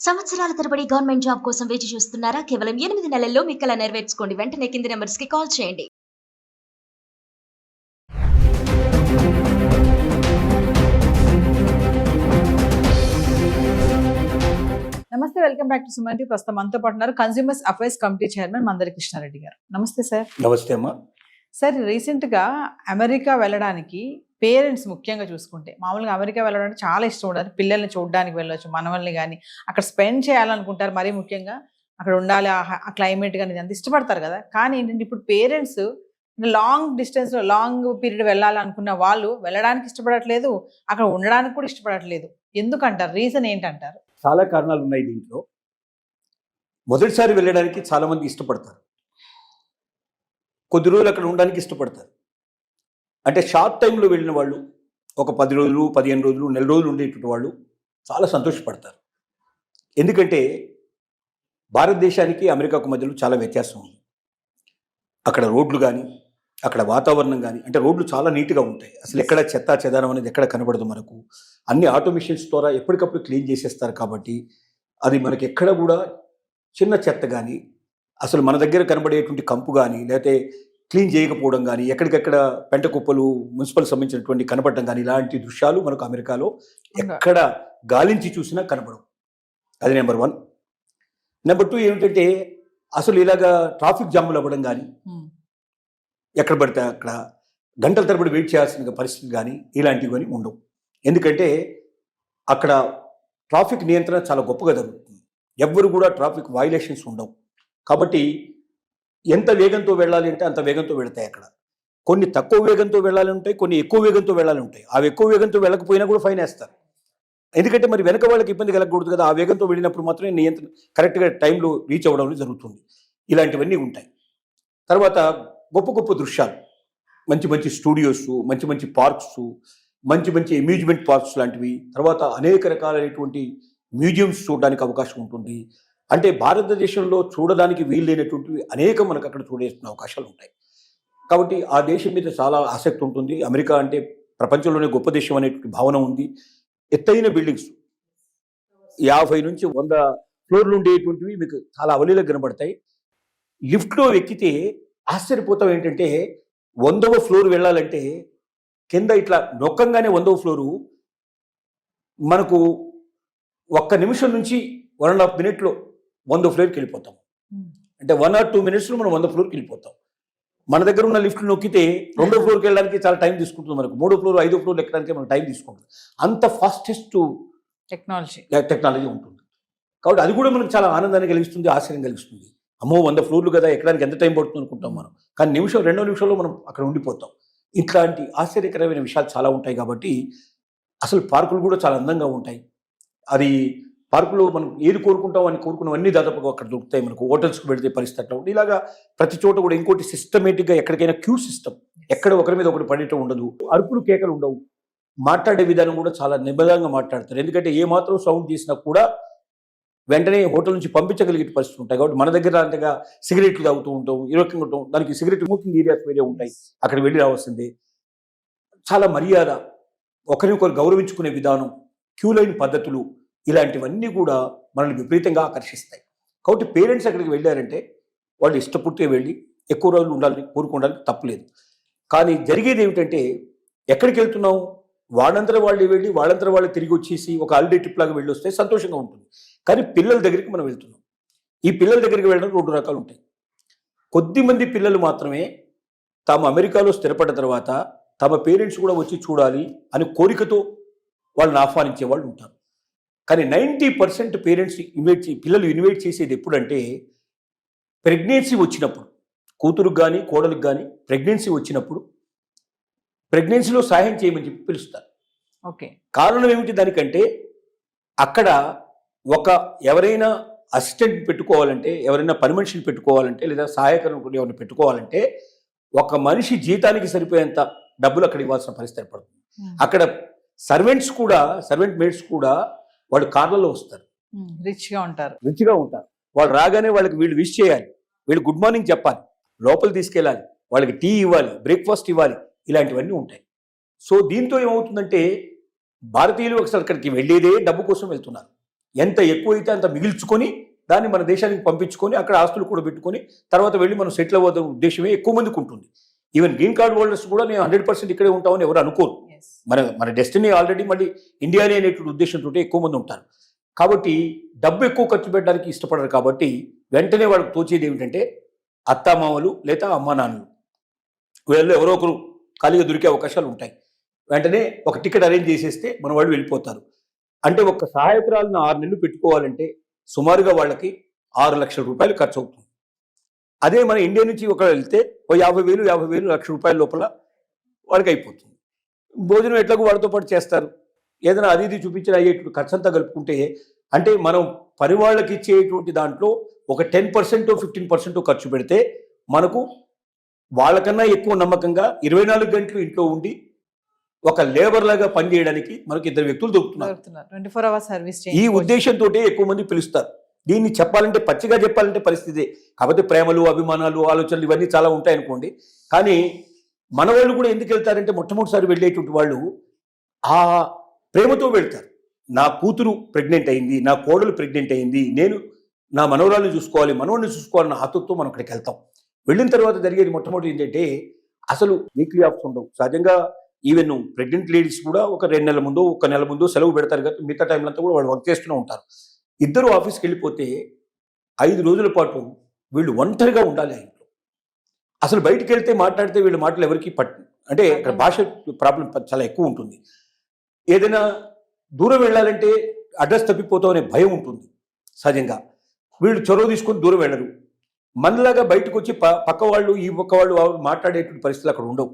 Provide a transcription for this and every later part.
సంవత్సరాల తరబడి government job కోసం వేచి చూస్తున్నారా? కేవలం 8 నెలల్లో మీ కల నెరవేర్చుకోండి. వెంటనే కింది నంబర్స్‌కి కాల్ చేయండి. నమస్తే, welcome back to Suman TV. ప్రస్తుతం మనతో పాటు ఉన్నారు consumers affairs committee chairman Mandari Krishna Reddy గారు. నమస్తే సార్. నమస్తే అమ్మా. సార్, రీసెంట్గా అమెరికా వెళ్ళడానికి పేరెంట్స్ ముఖ్యంగా చూసుకుంటే, మామూలుగా అమెరికా వెళ్ళడానికి చాలా ఇష్టం ఉంటారు. పిల్లల్ని చూడడానికి వెళ్ళొచ్చు, మనవల్ని కానీ అక్కడ స్పెండ్ చేయాలనుకుంటారు. మరీ ముఖ్యంగా అక్కడ ఉండాలి, ఆ క్లైమేట్ కానీ అంత ఇష్టపడతారు కదా. కానీ ఏంటంటే ఇప్పుడు పేరెంట్స్ లాంగ్ డిస్టెన్స్లో లాంగ్ పీరియడ్ వెళ్ళాలనుకున్న వాళ్ళు వెళ్ళడానికి ఇష్టపడట్లేదు, అక్కడ ఉండడానికి కూడా ఇష్టపడట్లేదు. ఎందుకంటారు? రీజన్ ఏంటంటారు? చాలా కారణాలు ఉన్నాయి దీంట్లో. మొదటిసారి వెళ్ళడానికి చాలామంది ఇష్టపడతారు, కొద్ది రోజులు అక్కడ ఉండడానికి ఇష్టపడతారు. అంటే షార్ట్ టైంలో వెళ్ళిన వాళ్ళు, ఒక 10 రోజులు 15 రోజులు నెల రోజులు ఉండేటువంటి వాళ్ళు చాలా సంతోషపడతారు. ఎందుకంటే భారతదేశానికి అమెరికాకు మధ్యలో చాలా వ్యత్యాసం ఉంది. అక్కడ రోడ్లు కానీ, అక్కడ వాతావరణం కానీ, అంటే రోడ్లు చాలా నీట్గా ఉంటాయి. అసలు ఎక్కడ చెత్త చెదారం అనేది ఎక్కడ కనబడదు మనకు. అన్ని ఆటోమేషన్స్ ద్వారా ఎప్పటికప్పుడు క్లీన్ చేసేస్తారు. కాబట్టి అది మనకి ఎక్కడ కూడా చిన్న చెత్త కానీ, అసలు మన దగ్గర కనబడేటువంటి కంపు కానీ, లేకపోతే క్లీన్ చేయకపోవడం కానీ, ఎక్కడికెక్కడ పెంట కుప్పలు మున్సిపల్ సంబంధించినటువంటి కనబడటం కానీ, ఇలాంటి దృశ్యాలు మనకు అమెరికాలో ఎక్కడ గాలించి చూసినా కనబడవు. అది నెంబర్ 1. నెంబర్ 2 ఏమిటంటే అసలు ఇలాగా ట్రాఫిక్ జాములు అవ్వడం కానీ, ఎక్కడ పడితే అక్కడ గంటల తరబడి వెయిట్ చేయాల్సిన పరిస్థితి కానీ ఇలాంటివి కానీ ఉండవు. ఎందుకంటే అక్కడ ట్రాఫిక్ నియంత్రణ చాలా గొప్పగా జరుగుతుంది. ఎవ్వరు కూడా ట్రాఫిక్ వయలేషన్స్ ఉండవు. కాబట్టి ఎంత వేగంతో వెళ్ళాలి అంటే అంత వేగంతో వెళతాయి. అక్కడ కొన్ని తక్కువ వేగంతో వెళ్ళాలి ఉంటాయి, కొన్ని ఎక్కువ వేగంతో వెళ్ళాలి ఉంటాయి. ఆ ఎక్కువ వేగంతో వెళ్ళకపోయినా కూడా ఫైన్ వేస్తారు. ఎందుకంటే మరి వెనక వాళ్ళకి ఇబ్బంది కలగకూడదు కదా. ఆ వేగంతో వెళ్ళినప్పుడు మాత్రమే నియంత్రణ కరెక్ట్గా టైంలో రీచ్ అవ్వడం జరుగుతుంది. ఇలాంటివన్నీ ఉంటాయి. తర్వాత గొప్ప గొప్ప దృశ్యాలు, మంచి మంచి స్టూడియోస్, మంచి మంచి పార్క్స్, మంచి మంచి అమ్యూజ్మెంట్ పార్క్స్ లాంటివి, తర్వాత అనేక రకాలైనటువంటి మ్యూజియంస్ చూడడానికి అవకాశం ఉంటుంది. అంటే భారతదేశంలో చూడడానికి వీలైనటువంటివి అనేక మనకు అక్కడ చూడేస్తున్న అవకాశాలు ఉంటాయి. కాబట్టి ఆ దేశం మీద చాలా ఆసక్తి ఉంటుంది. అమెరికా అంటే ప్రపంచంలోనే గొప్ప దేశం అనేటువంటి భావన ఉంది. ఎత్తైన బిల్డింగ్స్ 50 నుంచి 100 ఫ్లోర్లు ఉండేటువంటివి మీకు చాలా అవలీలకు కనబడతాయి. లిఫ్ట్లో ఎక్కితే ఆశ్చర్యపోతాం. ఏంటంటే 100వ ఫ్లోర్ వెళ్ళాలంటే కింద ఇట్లా నొక్కంగానే 100వ ఫ్లోరు మనకు 1 నిమిషం నుంచి 1.5 మినిట్లో 100వ ఫ్లోర్కి వెళ్ళిపోతాం. అంటే 1 or 2 మినిట్స్లో మనం 100వ ఫ్లోర్కి వెళ్ళిపోతాం. మన దగ్గర ఉన్న లిఫ్ట్ నొక్కితే 2వ ఫ్లోర్కి వెళ్ళడానికి చాలా టైం తీసుకుంటుంది. మనకు 3వ ఫ్లోర్ 5వ ఫ్లోర్ ఎక్కడానికి మనకు టైం తీసుకుంటుంది. అంత ఫాస్టెస్ట్ టెక్నాలజీ ఉంటుంది. కాబట్టి అది కూడా మనకు చాలా ఆనందాన్ని కలిగిస్తుంది, ఆశ్చర్యం కలిగిస్తుంది. అమ్మో 100 ఫ్లోర్లు కదా, ఎక్కడానికి ఎంత టైం పడుతుంది అనుకుంటాం మనం. కానీ 2 నిమిషాల్లో మనం అక్కడ ఉండిపోతాం. ఇట్లాంటి ఆశ్చర్యకరమైన విషయాలు చాలా ఉంటాయి. కాబట్టి అసలు పార్కులు కూడా చాలా అందంగా ఉంటాయి. అది పార్కులో మనం ఏది కోరుకుంటాం అని కోరుకున్నవన్నీ దాదాపుగా అక్కడ దొరుకుతాయి. మనకు హోటల్స్కి పెడితే పరిస్థితి అట్లా ఉంటుంది. ఇలాగా ప్రతి చోట కూడా ఇంకోటి సిస్టమేటిక్గా ఎక్కడికైనా క్యూ సిస్టమ్, ఎక్కడ ఒకరి మీద ఒకటి పడటం ఉండదు, అరుపులు కేకలు ఉండవు. మాట్లాడే విధానం కూడా చాలా నిబద్ధంగా మాట్లాడతారు. ఎందుకంటే ఏ మాత్రం సౌండ్ చేసినా కూడా వెంటనే హోటల్ నుంచి పంపించగలిగే పరిస్థితులు ఉంటాయి. కాబట్టి మన దగ్గర అంతగా సిగరెట్లు తాగుతూ ఉంటాం, ఇరవకంగా ఉంటాం. దానికి సిగరెట్ స్మోకింగ్ ఏరియాస్ వేరే ఉంటాయి, అక్కడ వెళ్ళి రావాల్సిందే. చాలా మర్యాద, ఒకరినొకరు గౌరవించుకునే విధానం, క్యూ లైన్ పద్ధతులు, ఇలాంటివన్నీ కూడా మనల్ని విపరీతంగా ఆకర్షిస్తాయి. కాబట్టి పేరెంట్స్ అక్కడికి వెళ్ళారంటే వాళ్ళు ఇష్టపూర్తిగా వెళ్ళి ఎక్కువ రోజులు ఉండాలని కోరుకోవడానికి తప్పులేదు. కానీ జరిగేది ఏమిటంటే ఎక్కడికి వెళ్తున్నాం, వాళ్ళంతా వాళ్ళు వెళ్ళి వాళ్ళంతా వాళ్ళు తిరిగి వచ్చేసి ఒక హాలిడే ట్రిప్ లాగా వెళ్ళి వస్తే సంతోషంగా ఉంటుంది. కానీ పిల్లల దగ్గరికి మనం వెళ్తున్నాం. ఈ పిల్లల దగ్గరికి వెళ్ళడం 2 రకాలు ఉంటాయి. కొద్దిమంది పిల్లలు మాత్రమే తాము అమెరికాలో స్థిరపడ్డ తర్వాత తమ పేరెంట్స్ కూడా వచ్చి చూడాలి అని కోరికతో వాళ్ళని ఆహ్వానించే వాళ్ళు ఉంటారు. కానీ 90% పేరెంట్స్ పిల్లలు ఇన్వైట్ చేసేది ఎప్పుడంటే ప్రెగ్నెన్సీ వచ్చినప్పుడు, కూతురుకు కానీ కోడలికి కానీ ప్రెగ్నెన్సీ వచ్చినప్పుడు ప్రెగ్నెన్సీలో సహాయం చేయమని చెప్పి పిలుస్తారు. ఓకే. కారణం ఏమిటి దానికంటే అక్కడ ఎవరైనా అసిస్టెంట్ పెట్టుకోవాలంటే, ఎవరైనా పని మనిషిని పెట్టుకోవాలంటే, లేదా సహాయకరం ఎవరిని పెట్టుకోవాలంటే ఒక మనిషి జీతానికి సరిపోయేంత డబ్బులు అక్కడ ఇవ్వాల్సిన పరిస్థితి ఏర్పడుతుంది. అక్కడ సర్వెంట్ మేట్స్ కూడా వాళ్ళు కార్లలో వస్తారు, రిచ్గా ఉంటారు. వాళ్ళు రాగానే వాళ్ళకి వీళ్ళు విష్ చేయాలి, వీళ్ళు గుడ్ మార్నింగ్ చెప్పాలి, లోపల తీసుకెళ్ళాలి, వాళ్ళకి టీ ఇవ్వాలి, బ్రేక్ఫాస్ట్ ఇవ్వాలి, ఇలాంటివన్నీ ఉంటాయి. సో దీంతో ఏమవుతుందంటే భారతీయులు ఒకసారి అక్కడికి వెళ్ళేదే డబ్బు కోసం వెళ్తున్నారు. ఎంత ఎక్కువైతే అంత మిగిల్చుకొని దాన్ని మన దేశానికి పంపించుకొని అక్కడ ఆస్తులు కూడా పెట్టుకొని తర్వాత వెళ్ళి మనం సెటిల్ అవ్వద ఉద్దేశమే ఎక్కువ మందికి ఉంటుంది. ఈవెన్ గ్రీన్ కార్డ్ హోల్డర్స్ కూడా నేను 100% ఇక్కడే ఉంటామని ఎవరు అనుకోరు. మన డెస్టినీ ఆల్రెడీ మళ్ళీ ఇండియానే అనేటువంటి ఉద్దేశంతో ఎక్కువ మంది ఉంటారు. కాబట్టి డబ్బు ఎక్కువ ఖర్చు పెట్టడానికి ఇష్టపడరు. కాబట్టి వెంటనే వాళ్ళకి తోచేది ఏమిటంటే అత్తామామలు లేదా అమ్మా నాన్నలు వీళ్ళు ఎవరో ఒకరు ఖాళీగా దొరికే అవకాశాలు ఉంటాయి. వెంటనే ఒక టికెట్ అరేంజ్ చేసేస్తే మన వాళ్ళు వెళ్ళిపోతారు. అంటే ఒక సహాయకురాలను 6 నెలలు పెట్టుకోవాలంటే సుమారుగా వాళ్ళకి 6 లక్షల రూపాయలు ఖర్చు అవుతుంది. అదే మన ఇండియా నుంచి ఒక వెళ్తే ఓ 50,000 లక్ష రూపాయల లోపల వాళ్ళకి అయిపోతుంది. భోజనం ఎట్లాగో వాళ్ళతో పాటు చేస్తారు. ఏదైనా అది ఇది చూపించిన అయ్యేటువంటి ఖర్చు అంతా కలుపుకుంటే అంటే మనం పని వాళ్ళకి ఇచ్చేటువంటి దాంట్లో ఒక 10% 15% ఖర్చు పెడితే మనకు వాళ్ళకన్నా ఎక్కువ నమ్మకంగా 24 గంటలు ఇంట్లో ఉండి ఒక లేబర్ లాగా పనిచేయడానికి మనకి 2 వ్యక్తులు దొరుకుతున్నారు. 24 hours సర్వీస్ ఈ ఉద్దేశంతో ఎక్కువ మంది పిలుస్తారు. దీన్ని చెప్పాలంటే పచ్చిగా చెప్పాలంటే పరిస్థితి. కాకపోతే ప్రేమలు, అభిమానాలు, ఆలోచనలు ఇవన్నీ చాలా ఉంటాయి అనుకోండి. కానీ మన వాళ్ళు కూడా ఎందుకు వెళ్తారంటే మొట్టమొదటిసారి వెళ్ళేటువంటి వాళ్ళు ఆ ప్రేమతో వెళ్తారు. నా కూతురు ప్రెగ్నెంట్ అయింది, నా కోడలు ప్రెగ్నెంట్ అయింది, నేను నా మనవరాలను చూసుకోవాలి, మనవడిని చూసుకోవాలన్న ఆతృతతో మనం అక్కడికి వెళ్తాం. వెళ్ళిన తర్వాత జరిగేది మొట్టమొదటి ఏంటంటే అసలు వీక్లీ ఆఫ్స్ ఉండవు. సహజంగా ఈవెన్ ప్రెగ్నెంట్ లేడీస్ కూడా ఒక 2 నెలల ముందు, 1 నెల ముందు సెలవు పెడతారు కదా. మిగతా టైంలో అంతా కూడా వాళ్ళు వర్క్ చేస్తూనే ఉంటారు. ఇద్దరు ఆఫీస్కి వెళ్ళిపోతే 5 రోజుల పాటు వీళ్ళు ఒంటరిగా ఉండాలి ఆ ఇంట్లో. అసలు బయటికి వెళ్తే మాట్లాడితే వీళ్ళ మాటలు ఎవరికి అంటే ఇక్కడ భాష ప్రాబ్లం చాలా ఎక్కువ ఉంటుంది. ఏదైనా దూరం వెళ్ళాలంటే అడ్రస్ తప్పిపోతాం అనే భయం ఉంటుంది. సహజంగా వీళ్ళు చొరవ తీసుకొని దూరం వెళ్ళరు. మనలాగా బయటకు వచ్చి పక్క వాళ్ళు ఈ పక్క వాళ్ళు మాట్లాడేటువంటి పరిస్థితులు అక్కడ ఉండవు.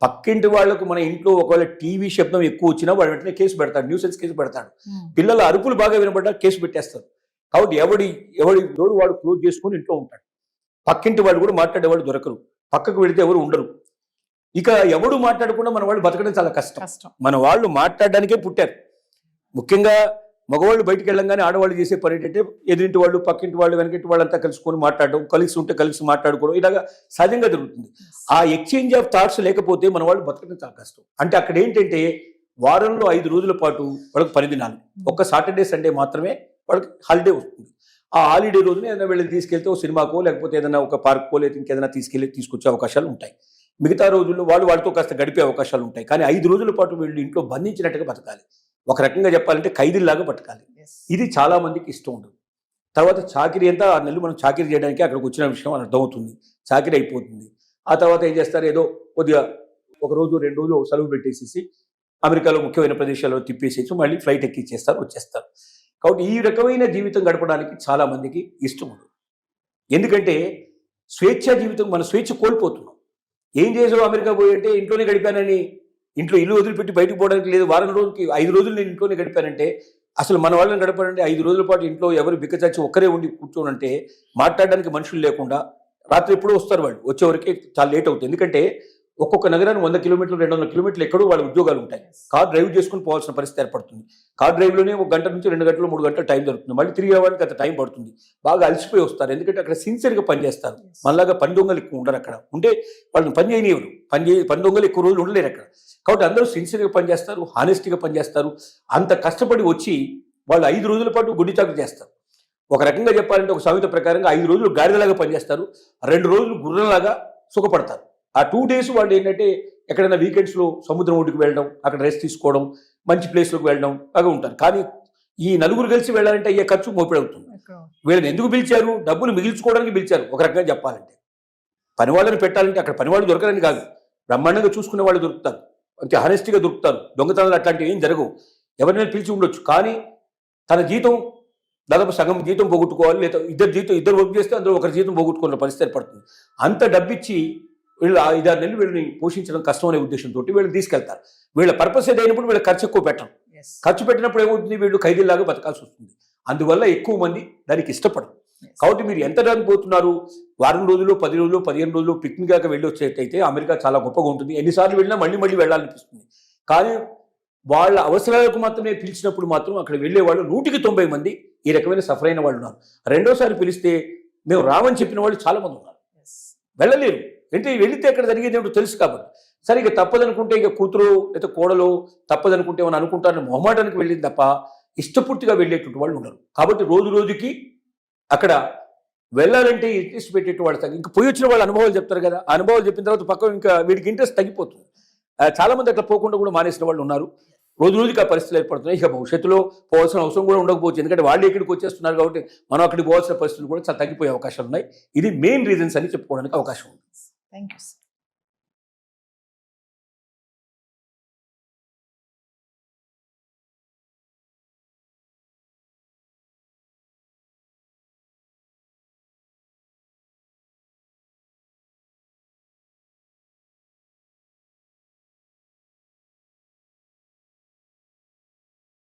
పక్కింటి వాళ్లకు మన ఇంట్లో ఒకవేళ టీవీ శబ్దం ఎక్కువ వచ్చినా వాడు వెంటనే కేసు పెడతాడు, న్యూసెన్స్ కేసు పెడతాడు. పిల్లల అరుపులు బాగా వినబడ్డా కేసు పెట్టేస్తారు. కాబట్టి ఎవడి డోర్ వాడు క్లోజ్ చేసుకొని ఇంట్లో ఉంటాడు. పక్కింటి వాళ్ళు కూడా మాట్లాడేవాళ్ళు దొరకరు, పక్కకు వెళితే ఎవరు ఉండరు. ఇక ఎవడు మాట్లాడకుండా మన వాళ్ళు బతకడం చాలా కష్టం. మన వాళ్ళు మాట్లాడడానికే పుట్టారు. ముఖ్యంగా మగవాళ్ళు బయటికి వెళ్ళంగానే ఆడవాళ్ళు చేసే పని ఏంటంటే ఎదురింటి వాళ్ళు, పక్కింటి వాళ్ళు, వెనకింటి వాళ్ళంతా కలుసుకొని మాట్లాడడం, కలిసి ఉంటే కలిసి మాట్లాడుకోవడం, ఇలాగా సహజంగా జరుగుతుంది. ఆ ఎక్స్చేంజ్ ఆఫ్ థాట్స్ లేకపోతే మన వాళ్ళు బతకడం చాలా కష్టం. అంటే అక్కడ ఏంటంటే వారంలో 5 రోజుల పాటు వాళ్ళకి పని దినాలు, ఒక్క సాటర్డే సండే మాత్రమే వాళ్ళకి హాలిడే వస్తుంది. ఆ హాలిడే రోజున ఏదైనా వీళ్ళని తీసుకెళ్తే ఒక సినిమాకో లేకపోతే ఏదైనా ఒక పార్క్కో లేదా ఇంకేదైనా తీసుకొచ్చే అవకాశాలు ఉంటాయి. మిగతా రోజుల్లో వాళ్ళతో కాస్త గడిపే అవకాశాలు ఉంటాయి. కానీ 5 రోజుల పాటు వీళ్ళు ఇంట్లో బంధించినట్టుగా బతకాలి. ఒక రకంగా చెప్పాలంటే ఖైదీల్లాగా బతకాలి. ఇది చాలా మందికి ఇష్టం ఉండదు. తర్వాత చాకిరీ అంతా 6 నెలలు మనం చాకిరీ చేయడానికి అక్కడికి వచ్చిన విషయం అర్థమవుతుంది. చాకిరీ అయిపోతుంది. ఆ తర్వాత ఏం చేస్తారు, ఏదో కొద్దిగా 1 రోజు 2 రోజులు సెలవు పెట్టేసేసి అమెరికాలో ముఖ్యమైన ప్రదేశాల్లో తిప్పేసేసి మళ్ళీ ఫ్లైట్ ఎక్కిచ్చేస్తారు, వచ్చేస్తారు. కాబట్టి ఈ రకమైన జీవితం గడపడానికి చాలా మందికి ఇష్టం ఉండదు. ఎందుకంటే స్వేచ్ఛా జీవితం, మన స్వేచ్ఛ కోల్పోతున్నాం. ఏం చేసావు అమెరికా పోయి అంటే ఇంట్లోనే గడిపానని, ఇంట్లో ఇల్లు వదిలిపెట్టి బయటకు పోవడానికి లేదు. వారం రోజులకి 5 రోజులు నేను ఇంట్లోనే గడిపానంటే అసలు మన వాళ్ళని గడపాలంటే 5 రోజుల పాటు ఇంట్లో ఎవరు బిక్కచచ్చి ఒక్కరే ఉండి కూర్చోనంటే మాట్లాడడానికి మనుషులు లేకుండా రాత్రి ఎప్పుడూ వస్తారు. వాళ్ళు వచ్చేవరకు చాలా లేట్ అవుతుంది. ఎందుకంటే ఒక్కొక్క నగరాన్ని 100 కిలోమీటర్లు 200 కిలోమీటర్లు ఎక్కడో వాళ్ళ ఉద్యోగాలు ఉంటాయి. కార్ డ్రైవ్ చేసుకుని పోవాల్సిన పరిస్థితి ఏర్పడుతుంది. కార్ డ్రైవ్లోనే 1 గంట నుంచి 2 గంటలు 3 గంటలు టైం దొరుకుతుంది. మళ్ళీ తిరిగి రావడానికి అంత టైం పడుతుంది. బాగా అలసిపోయి వస్తారు. ఎందుకంటే అక్కడ సిన్సియర్గా పనిచేస్తారు. మనలాగా పని దొంగలు ఎక్కువ ఉండరు అక్కడ. ఉంటే వాళ్ళని పని చేయనివ్వరు. పని దొంగలు ఎక్కువ రోజులు ఉండలేరు అక్కడ. కాబట్టి అందరూ సిన్సియర్గా పనిచేస్తారు, హానెస్ట్గా పనిచేస్తారు. అంత కష్టపడి వచ్చి వాళ్ళు 5 రోజుల పాటు గుడ్డి చాకరీ చేస్తారు. ఒక రకంగా చెప్పాలంటే ఒక సామెత ప్రకారంగా 5 రోజులు గాడిదలాగా పనిచేస్తారు, 2 రోజులు గుర్రంలాగా సుఖపడతారు. ఆ 2 days వాళ్ళు ఏంటంటే ఎక్కడైనా వీకెండ్స్లో సముద్రం ఒడ్డుకు వెళ్ళడం, అక్కడ రెస్ట్ తీసుకోవడం, మంచి ప్లేస్లోకి వెళ్ళడం బాగా ఉంటారు. కానీ ఈ నలుగురు కలిసి వెళ్ళాలంటే అయ్యే ఖర్చు మోపిడవుతుంది. వీళ్ళని ఎందుకు పిలిచారు? డబ్బులు మిగిల్చుకోవడానికి పిలిచారు. ఒక రకంగా చెప్పాలంటే పనివాళ్ళని పెట్టాలంటే అక్కడ పనివాళ్ళు దొరకరని కాదు, బ్రహ్మాండంగా చూసుకునే వాళ్ళు దొరుకుతారు, అంతే హానెస్ట్గా దొరుకుతారు. దొంగతనాలు అట్లాంటివి ఏం జరగవు. ఎవరినైనా పిలిచి ఉండొచ్చు. కానీ తన జీతం దాదాపు సగం జీతం పోగొట్టుకోవాలి, లేదా ఇద్దరు వర్క్ చేస్తే అందులో ఒకరి జీతం పోగొట్టుకున్న పరిస్థితి ఏర్పడుతుంది. అంత డబ్బిచ్చి వీళ్ళు 5-6 నెలలు వీళ్ళని పోషించడం కష్టం అనే ఉద్దేశంతో వీళ్ళని తీసుకెళ్తారు. వీళ్ళ పర్పస్ ఏదైనప్పుడు వీళ్ళ ఖర్చు ఎక్కువ పెట్టడం. ఖర్చు పెట్టినప్పుడు ఏమవుతుంది, వీళ్ళు ఖైదీలాగా బతకాల్సి వస్తుంది. అందువల్ల ఎక్కువ మంది దానికి ఇష్టపడరు. కాబట్టి మీరు ఎంత దానికి పోతున్నారు, వారం రోజులు 10 రోజులు 15 రోజులు పిక్నిక్ దాకా వెళ్ళి వచ్చేటైతే అమెరికా చాలా గొప్పగా ఉంటుంది. ఎన్నిసార్లు వెళ్ళినా మళ్ళీ వెళ్ళాలనిపిస్తుంది. కానీ వాళ్ళ అవసరాలకు మాత్రమే పిలిచినప్పుడు మాత్రం అక్కడ వెళ్ళేవాళ్ళు 190 మంది ఈ రకమైన సఫర్ అయిన వాళ్ళు ఉన్నారు. రెండోసారి పిలిస్తే మేము రామని చెప్పిన వాళ్ళు చాలా మంది ఉన్నారు. వెళ్ళలేరు. అంటే వెళితే అక్కడ జరిగేది ఏమిటో తెలుసు కాబట్టి. సరే ఇక తప్పదనుకుంటే ఇక కూతురు లేదా కోడలు తప్పదనుకుంటే ఏమని అనుకుంటారని మొహమాటానికి వెళ్ళింది తప్ప ఇష్టపూర్తిగా వెళ్ళేటువంటి వాళ్ళు ఉన్నారు. కాబట్టి రోజు రోజుకి అక్కడ వెళ్ళాలంటే ఇంట్రెస్ట్ పెట్టేటి వాళ్ళు ఇంకా పోయి వచ్చిన వాళ్ళ అనుభవాలు చెప్తారు కదా, ఆ అనుభవాలు చెప్పిన తర్వాత పక్క ఇంకా వీడికి ఇంట్రెస్ట్ తగ్గిపోతుంది. చాలా మంది అట్లా పోకుండా కూడా మానేసిన వాళ్ళు ఉన్నారు. రోజు రోజుకి ఆ పరిస్థితులు ఏర్పడుతున్నాయి. ఇక భవిష్యత్తులో పోవాల్సిన అవసరం కూడా ఉండకపోవచ్చు, ఎందుకంటే వాళ్ళు ఇక్కడికి వచ్చేస్తున్నారు కాబట్టి మనం అక్కడికి పోవాల్సిన పరిస్థితులు కూడా చాలా తగ్గిపోయే అవకాశాలు ఉన్నాయి. ఇది మెయిన్ రీజన్స్ అని చెప్పుకోవడానికి అవకాశం ఉంది. Thank you.